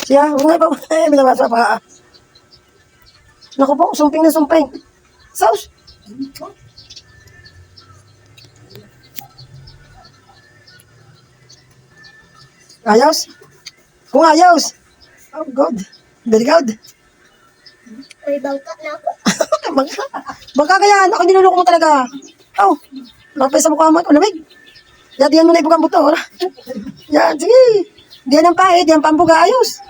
Siya, huwag nga pa. Binabasa pa. Naku po, sumping na sumping. Sauce. Ayos? Kung ayos. Oh, good. Very good. May bangka na ako. Baka kaya, ako niluloko mo talaga. Oh, napay sa mukha mo. Lamig. Diyan mo na ibugang buto. Yan, sige. Diyan ang pahit, diyan pambuga. Ayos.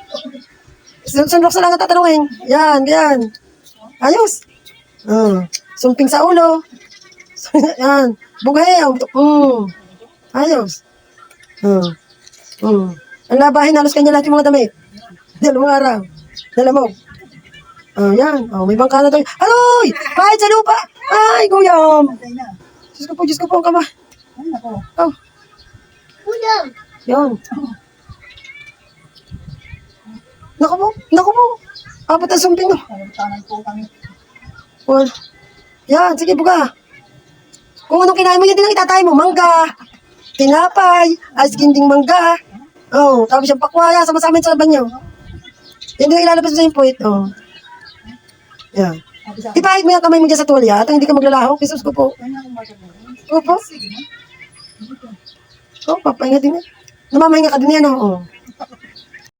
Sunrok sa lang ang tatanungin. Yan, yan. Ayos. Sumping sa ulo. Yan. Bugay. Ayos. Ang labahin, halos kanya lahat yung mga damit. Dalawang araw. Dalamog. Yan. May bangka na tayo. Aloy! Pahit sa lupa! Ay, guyam! Diyos ko po ang kama. Oh, Udang. yan. Naku po. Apat ang sumping, no? Well, yan, sige, buka. Kung anong kinain mo, yan din ang itatay mo. Mangga, tinapay, ice candy mangga. Tapos yung pakwaya, sama-sama sa banyo. Yan din ang ilalabas sa yung puwit. Yan. Ipahid mo yung kamay mo dyan sa tuwalya at hindi ka maglalaho. Jesus ko po. Opo. Papahinga din yan. Namamahinga ka din yan,